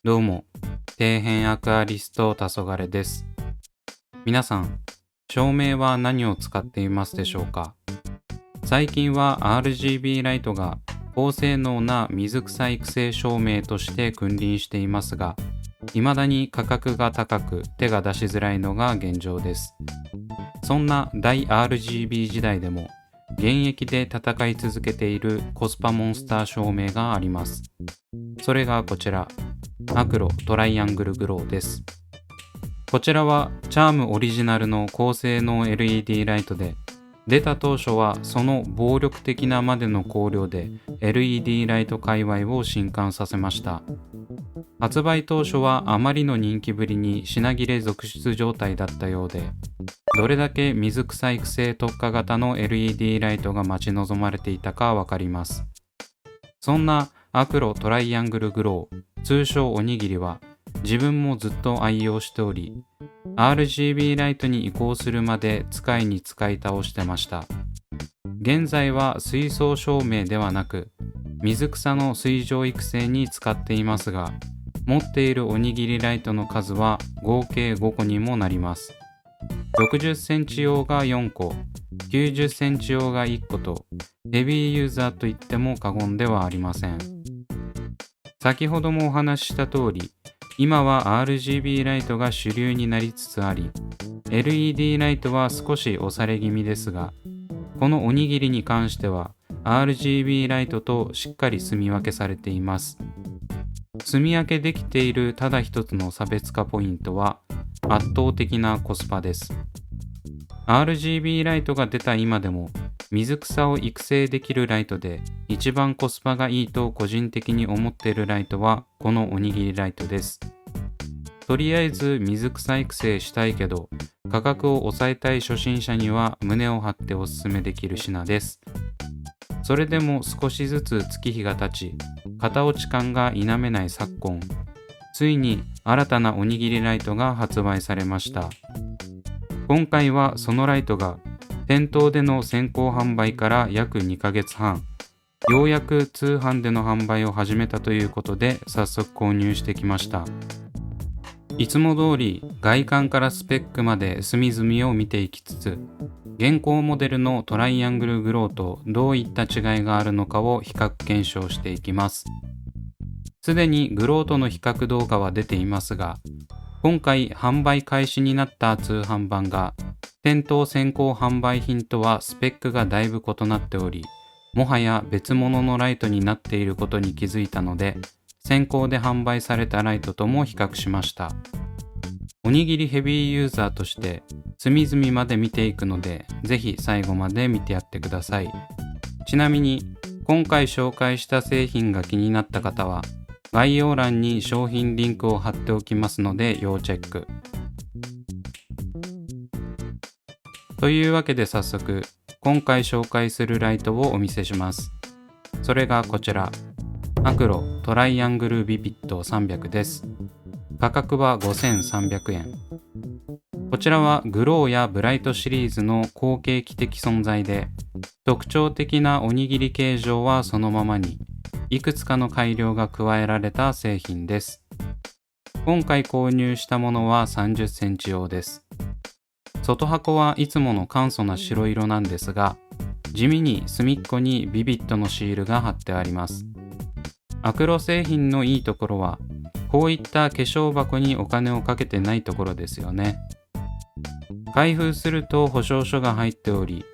どうも、底辺アクアリスト黄昏です。皆さん、照明は何を使っていますでしょうか？最近は RGB ライトが高性能な水草育成照明として君臨していますが、未だに価格が高く手が出しづらいのが現状です。そんな大 RGB 時代でも現役で戦い続けているコスパモンスター照明があります。それがこちら、アクロトライアングルグローです。こちらはチャームオリジナルの高性能 LED ライトで、出た当初はその暴力的なまでの光量で LED ライト界隈を震撼させました。発売当初はあまりの人気ぶりに品切れ続出状態だったようで、どれだけ水草育成特化型の LED ライトが待ち望まれていたかわかります。そんなアクロトライアングルグロー、通称おにぎりは自分もずっと愛用しており、RGB ライトに移行するまで使いに使い倒してました。現在は水槽照明ではなく、水草の水上育成に使っていますが、持っているおにぎりライトの数は合計5個にもなります。60センチ用が4個、90センチ用が1個と、ヘビーユーザーといっても過言ではありません。先ほどもお話しした通り、今は RGB ライトが主流になりつつあり、LED ライトは少し押され気味ですが、このおにぎりに関しては RGB ライトとしっかり住み分けされています。住み分けできているただ一つの差別化ポイントは圧倒的なコスパです。RGB ライトが出た今でも水草を育成できるライトで一番コスパがいいと個人的に思っているライトはこのおにぎりライトです。とりあえず水草育成したいけど価格を抑えたい初心者には胸を張っておすすめできる品です。それでも少しずつ月日が経ち、型落ち感が否めない昨今、ついに新たなおにぎりライトが発売されました。今回はそのライトが店頭での先行販売から約2ヶ月半、ようやく通販での販売を始めたということで早速購入してきました。いつも通り外観からスペックまで隅々を見ていきつつ、現行モデルのトライアングルグローとどういった違いがあるのかを比較検証していきます。すでにグローとの比較動画は出ていますが、今回販売開始になった通販版が店頭先行販売品とはスペックがだいぶ異なっており、もはや別物のライトになっていることに気づいたので、先行で販売されたライトとも比較しました。おにぎりヘビーユーザーとして隅々まで見ていくので、ぜひ最後まで見てやってください。ちなみに今回紹介した製品が気になった方は概要欄に商品リンクを貼っておきますので要チェック。というわけで早速今回紹介するライトをお見せします。それがこちら、アクロトライアングルビビット300です。価格は5300円。こちらはグローやブライトシリーズの後継機的存在で、特徴的なおにぎり形状はそのままに、いくつかの改良が加えられた製品です。今回購入したものは30センチ用です。外箱はいつもの簡素な白色なんですが、地味に隅っこにビビットのシールが貼ってあります。アクロ製品のいいところは、こういった化粧箱にお金をかけてないところですよね。開封すると保証書が入っており、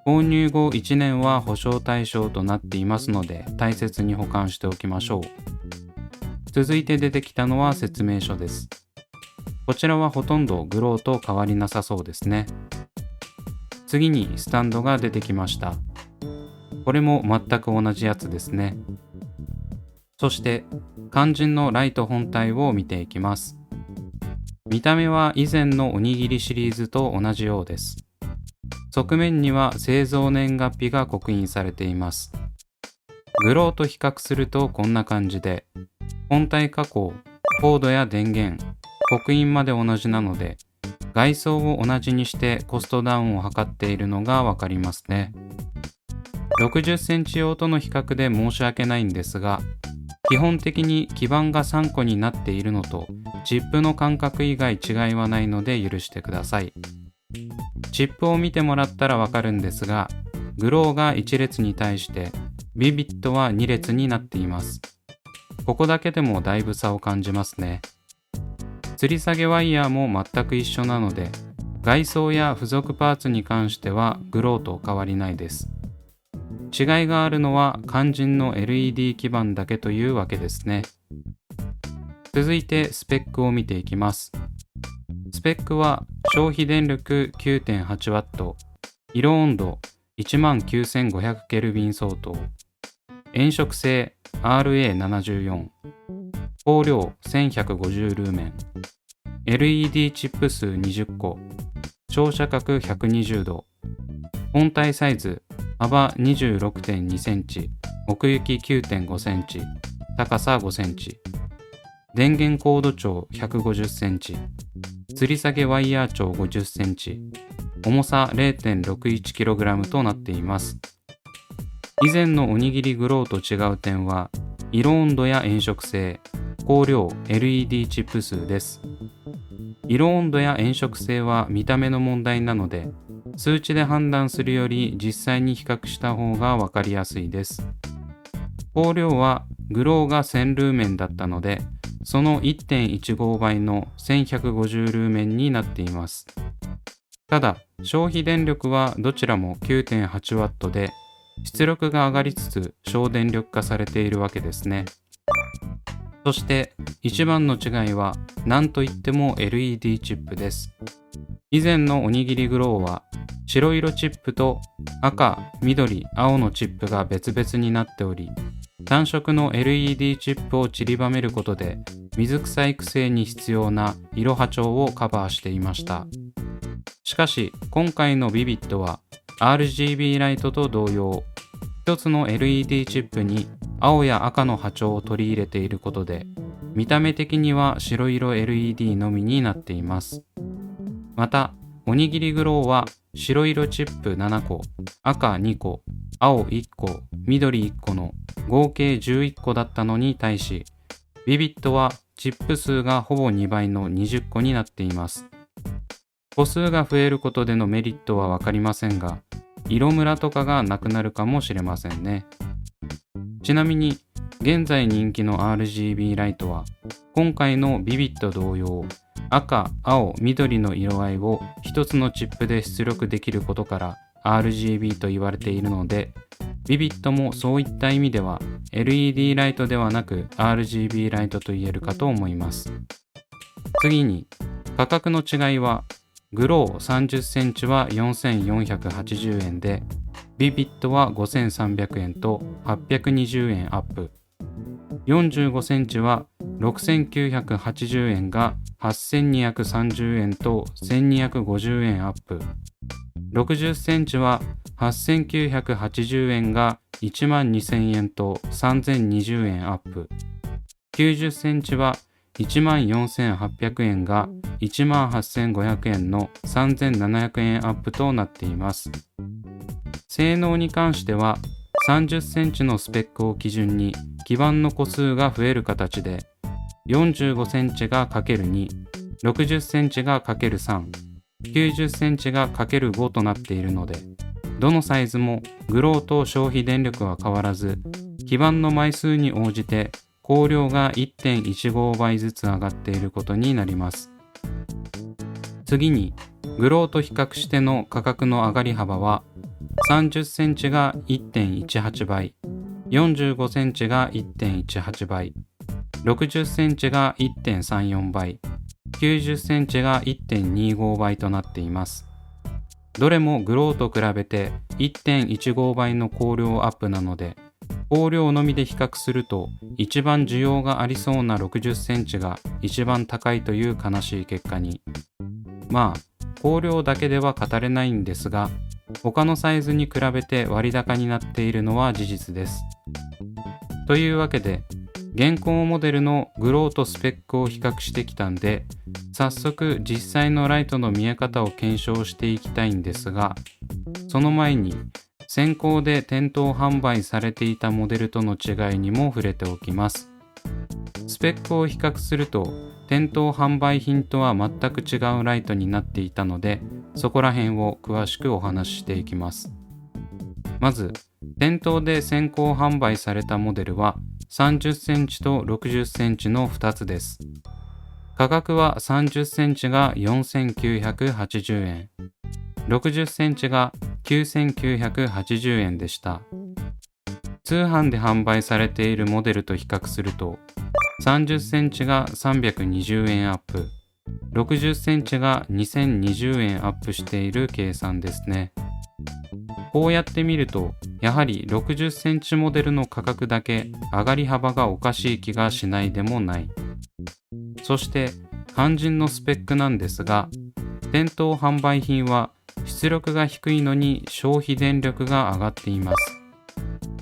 購入後1年は保証対象となっていますので大切に保管しておきましょう。続いて出てきたのは説明書です。こちらはほとんどグローと変わりなさそうですね。次にスタンドが出てきました。これも全く同じやつですね。そして肝心のライト本体を見ていきます。見た目は以前のおにぎりシリーズと同じようです。側面には製造年月日が刻印されています。グローと比較するとこんな感じで、本体加工、コードや電源、刻印まで同じなので、外装を同じにしてコストダウンを図っているのがわかりますね。60センチ用との比較で申し訳ないんですが、基本的に基板が3個になっているのとチップの間隔以外違いはないので許してください。チップを見てもらったらわかるんですが、グローが1列に対してビビットは2列になっています。ここだけでもだいぶ差を感じますね。吊り下げワイヤーも全く一緒なので、外装や付属パーツに関してはグローと変わりないです。違いがあるのは肝心の LED 基板だけというわけですね。続いてスペックを見ていきます。スペックは消費電力 9.8W、色温度 19500K 相当、炎色性 RA74、光量1150ルーメン、LED チップ数20個、照射角120度、本体サイズ幅 26.2 センチ、奥行き 9.5 センチ、高さ5センチ、電源コード長150センチ、吊り下げワイヤー長50センチ、重さ 0.61kg となっています。以前のおにぎりグローと違う点は、色温度や炎色性、光量、LED チップ数です。色温度や炎色性は見た目の問題なので、数値で判断するより実際に比較した方がわかりやすいです。光量はグローが1000ルーメンだったので、その 1.15 倍の1150ルーメンになっています。ただ、消費電力はどちらも 9.8W で、出力が上がりつつ省電力化されているわけですね。そして一番の違いは何といっても LED チップです。以前のおにぎりグローは白色チップと赤、緑、青のチップが別々になっており、単色の LED チップを散りばめることで水臭い育成に必要な色波長をカバーしていました。しかし今回のビビットは RGB ライトと同様、一つの LED チップに青や赤の波長を取り入れていることで、見た目的には白色 LED のみになっています。また、おにぎりグローは白色チップ7個、赤2個、青1個、緑1個の合計11個だったのに対し、ビビットはチップ数がほぼ2倍の20個になっています。個数が増えることでのメリットはわかりませんが、色ムラとかがなくなるかもしれませんね。ちなみに、現在人気の RGB ライトは、今回のビビット同様、赤、青、緑の色合いを一つのチップで出力できることから RGB と言われているので、ビビットもそういった意味では LED ライトではなく RGB ライトと言えるかと思います。次に、価格の違いは、グロー30センチは4480円で、ビビットは5300円と820円アップ。45センチは6980円が8230円と1250円アップ。60センチは8980円が12000円と3020円アップ。90センチは14,800円が18,500円の3,700円アップとなっています。性能に関しては30センチのスペックを基準に基板の個数が増える形で45センチが ×2、60センチが ×3、90センチが ×5 となっているので、どのサイズもグローと消費電力は変わらず、基板の枚数に応じて光量が 1.15 倍ずつ上がっていることになります。次に、グローと比較しての価格の上がり幅は、30センチが 1.18 倍、45センチが 1.18 倍、60センチが 1.34 倍、90センチが 1.25 倍となっています。どれもグローと比べて 1.15 倍の光量アップなので、光量のみで比較すると一番需要がありそうな60センチが一番高いという悲しい結果に。まあ、光量だけでは語れないんですが、他のサイズに比べて割高になっているのは事実です。というわけで、現行モデルのグローとスペックを比較してきたんで、早速実際のライトの見え方を検証していきたいんですが、その前に先行で店頭販売されていたモデルとの違いにも触れておきます。スペックを比較すると店頭販売品とは全く違うライトになっていたので、そこら辺を詳しくお話ししていきます。まず店頭で先行販売されたモデルは30センチと60センチの2つです。価格は30センチが4980円、60センチが9980円でした。通販で販売されているモデルと比較すると、30センチが320円アップ、60センチが2020円アップしている計算ですね。こうやって見ると、やはり60センチモデルの価格だけ上がり幅がおかしい気がしないでもない。そして肝心のスペックなんですが、店頭販売品は出力が低いのに消費電力が上がっています。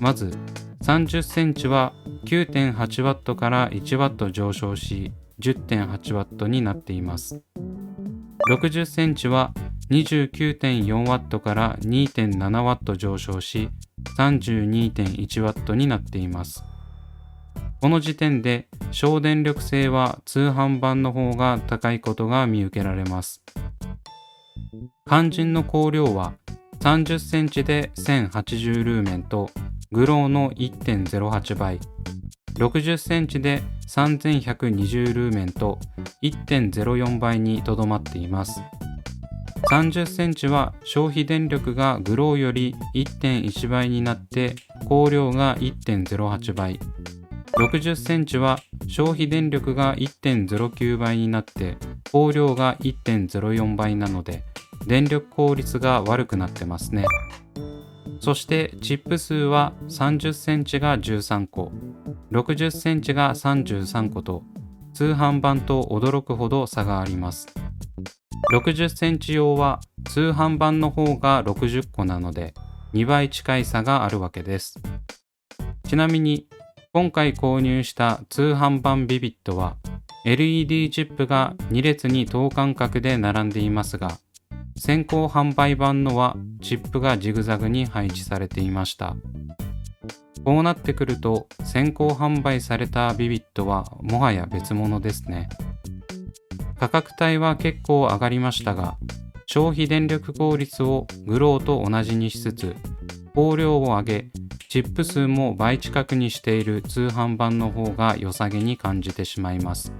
まず30センチは 9.8W から 1W 上昇し 10.8W になっています。60センチは 29.4W から 2.7W 上昇し 32.1W になっています。この時点で省電力性は通販版の方が高いことが見受けられます。肝心の光量は30センチで1080ルーメンとグローの 1.08 倍、60センチで3120ルーメンと 1.04 倍にとどまっています。30センチは消費電力がグローより 1.1 倍になって光量が 1.08 倍、60センチは消費電力が 1.09 倍になって光量が 1.04 倍なので電力効率が悪くなってますね。そしてチップ数は30センチが13個、60センチが33個と通販版と驚くほど差があります。60センチ用は通販版の方が60個なので2倍近い差があるわけです。ちなみに今回購入した通販版ビビットは LED チップが2列に等間隔で並んでいますが、先行販売版のはチップがジグザグに配置されていました。こうなってくると先行販売されたビビットはもはや別物ですね。価格帯は結構上がりましたが、消費電力効率をグローと同じにしつつ光量を上げチップ数も倍近くにしている通販版の方が良さげに感じてしまいます。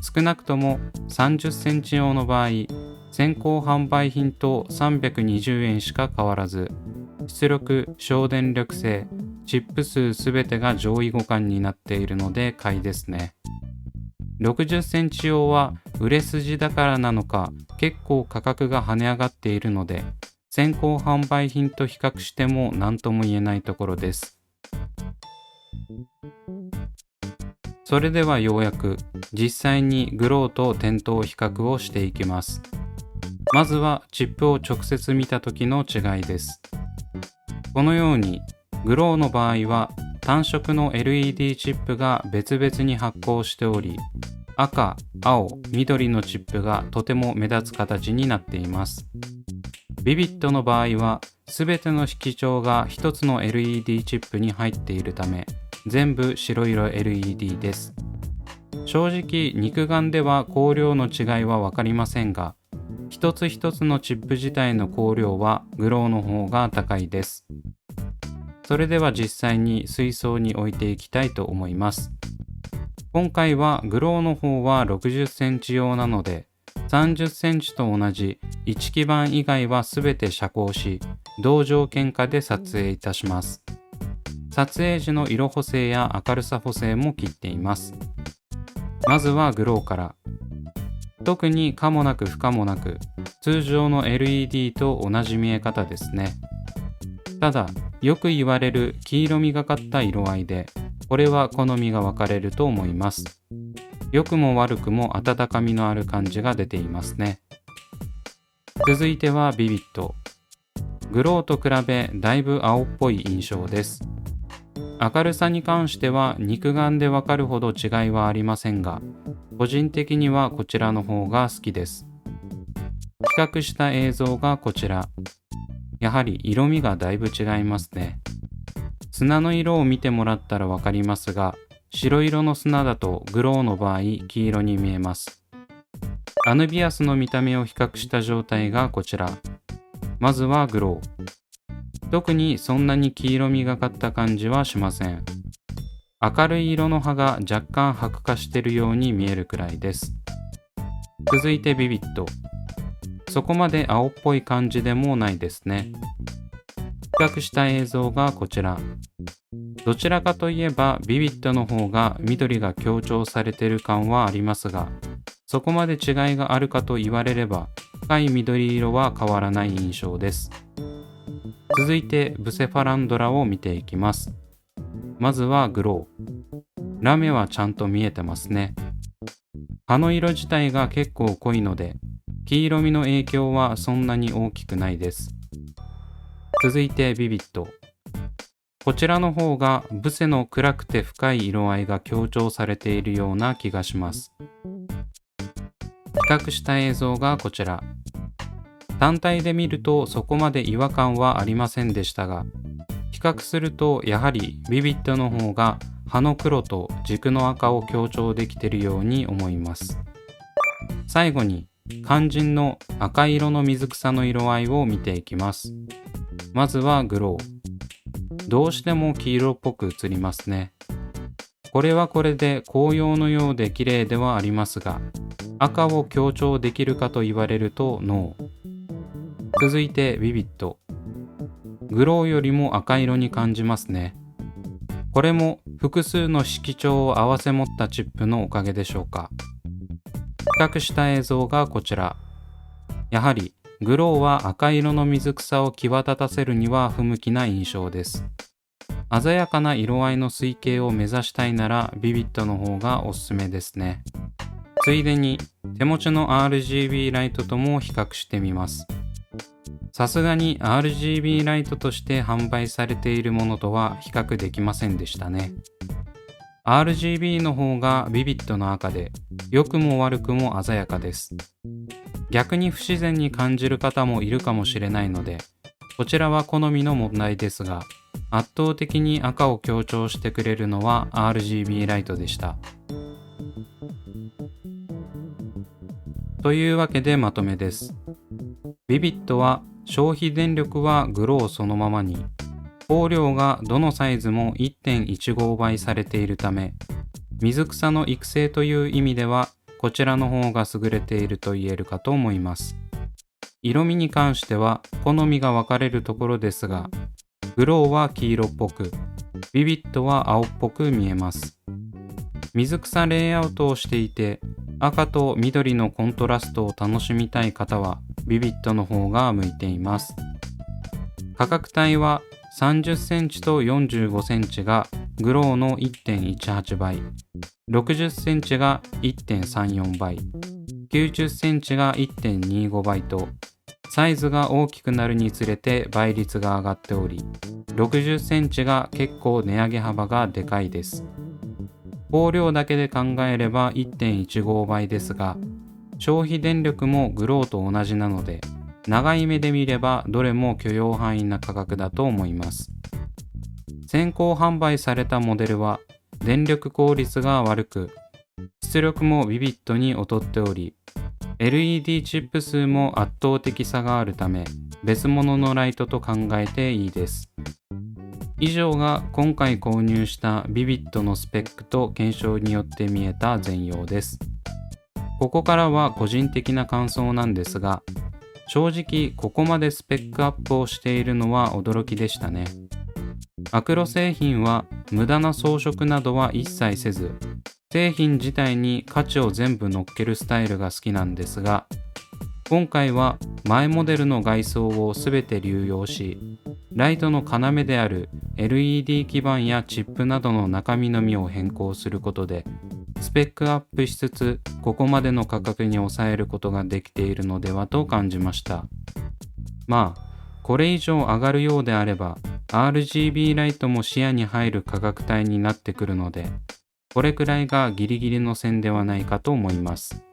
少なくとも30センチ用の場合、先行販売品と320円しか変わらず、出力、省電力性、チップ数すべてが上位互換になっているので買いですね。60センチ用は売れ筋だからなのか結構価格が跳ね上がっているので、先行販売品と比較しても何とも言えないところです。それではようやく実際にグローと店頭比較をしていきます。まずはチップを直接見た時の違いです。このようにグローの場合は単色の LED チップが別々に発光しており、赤、青、緑のチップがとても目立つ形になっています。ビビットの場合はすべての色調が一つの LED チップに入っているため全部白色 LED です。正直肉眼では光量の違いはわかりませんが、一つ一つのチップ自体の光量はグローの方が高いです。それでは実際に水槽に置いていきたいと思います。今回はグローの方は60センチ用なので、30センチと同じ1基板以外はすべて遮光し、同条件下で撮影いたします。撮影時の色補正や明るさ補正も切っています。まずはグローから。特に可もなく不可もなく、通常の LED と同じ見え方ですね。ただ、よく言われる黄色みがかった色合いで、これは好みが分かれると思います。良くも悪くも温かみのある感じが出ていますね。続いてはビビット。グローと比べだいぶ青っぽい印象です。明るさに関しては肉眼でわかるほど違いはありませんが、個人的にはこちらの方が好きです。比較した映像がこちら。やはり色味がだいぶ違いますね。砂の色を見てもらったらわかりますが、白色の砂だとグローの場合黄色に見えます。アヌビアスの見た目を比較した状態がこちら。まずはグロー。特にそんなに黄色みがかった感じはしません。明るい色の葉が若干白化しているように見えるくらいです。続いてビビット。そこまで青っぽい感じでもないですね。比較した映像がこちら。どちらかといえばビビットの方が緑が強調されている感はありますが、そこまで違いがあるかと言われれば深い緑色は変わらない印象です。続いてブセファランドラを見ていきます。まずはグロー。ラメはちゃんと見えてますね。葉の色自体が結構濃いので、黄色みの影響はそんなに大きくないです。続いてビビット。こちらの方がブセの暗くて深い色合いが強調されているような気がします。比較した映像がこちら。単体で見るとそこまで違和感はありませんでしたが、比較するとやはりビビットの方が葉の黒と軸の赤を強調できているように思います。最後に肝心の赤色の水草の色合いを見ていきます。まずはグロー。どうしても黄色っぽく映りますね。これはこれで紅葉のようで綺麗ではありますが、赤を強調できるかと言われるとノー。続いてビビット。グローよりも赤色に感じますね。これも複数の色調を合わせ持ったチップのおかげでしょうか。比較した映像がこちら。やはりグローは赤色の水草を際立たせるには不向きな印象です。鮮やかな色合いの水系を目指したいならビビットの方がおすすめですね。ついでに手持ちの RGB ライトとも比較してみます。さすがに RGB ライトとして販売されているものとは比較できませんでしたね。RGB の方がビビットの赤で良くも悪くも鮮やかです。逆に不自然に感じる方もいるかもしれないので、こちらは好みの問題ですが、圧倒的に赤を強調してくれるのは RGB ライトでした。というわけでまとめです。ビビットは消費電力はグローそのままに、光量がどのサイズも 1.15 倍されているため、水草の育成という意味ではこちらの方が優れていると言えるかと思います。色味に関しては好みが分かれるところですが、グローは黄色っぽく、ビビットは青っぽく見えます。水草レイアウトをしていて、赤と緑のコントラストを楽しみたい方はビビットの方が向いています。価格帯は30センチと45センチがグローの 1.18 倍、60センチが 1.34 倍、90センチが 1.25 倍と、サイズが大きくなるにつれて倍率が上がっており、60センチが結構値上げ幅がでかいです。光量だけで考えれば 1.15 倍ですが、消費電力もグローと同じなので、長い目で見ればどれも許容範囲な価格だと思います。先行販売されたモデルは電力効率が悪く、出力もビビットに劣っており、LED チップ数も圧倒的差があるため、別物のライトと考えていいです。以上が今回購入したビビットのスペックと検証によって見えた全容です。ここからは個人的な感想なんですが、正直ここまでスペックアップをしているのは驚きでしたね。アクロ製品は無駄な装飾などは一切せず、製品自体に価値を全部乗っけるスタイルが好きなんですが、今回は前モデルの外装を全て流用し、ライトの要である LED 基板やチップなどの中身のみを変更することで、スペックアップしつつここまでの価格に抑えることができているのではと感じました。まあこれ以上上がるようであれば RGB ライトも視野に入る価格帯になってくるので、これくらいがギリギリの線ではないかと思います。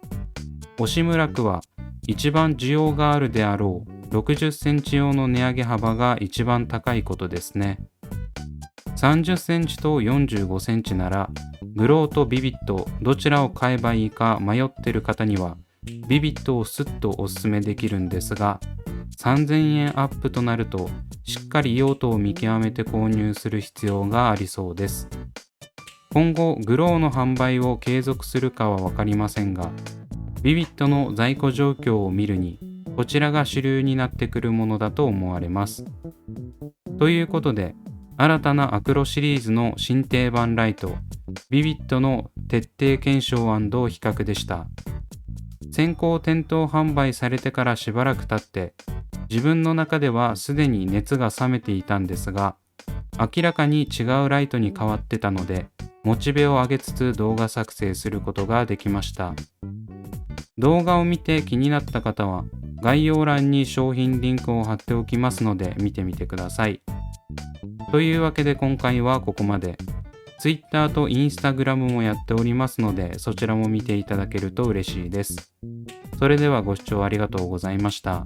押村区は一番需要があるであろう60センチ用の値上げ幅が一番高いことですね。30センチと45センチなら、グローとビビットどちらを買えばいいか迷ってる方には、ビビットをスッとおすすめできるんですが、3000円アップとなると、しっかり用途を見極めて購入する必要がありそうです。今後、グローの販売を継続するかはわかりませんが、ビビットの在庫状況を見るに、こちらが主流になってくるものだと思われます。ということで、新たなアクロシリーズの新定番ライト、ビビットの徹底検証&比較でした。先行店頭販売されてからしばらく経って、自分の中ではすでに熱が冷めていたんですが、明らかに違うライトに変わってたので、モチベを上げつつ動画作成することができました。動画を見て気になった方は、概要欄に商品リンクを貼っておきますので見てみてください。というわけで今回はここまで。Twitter と Instagram もやっておりますので、そちらも見ていただけると嬉しいです。それではご視聴ありがとうございました。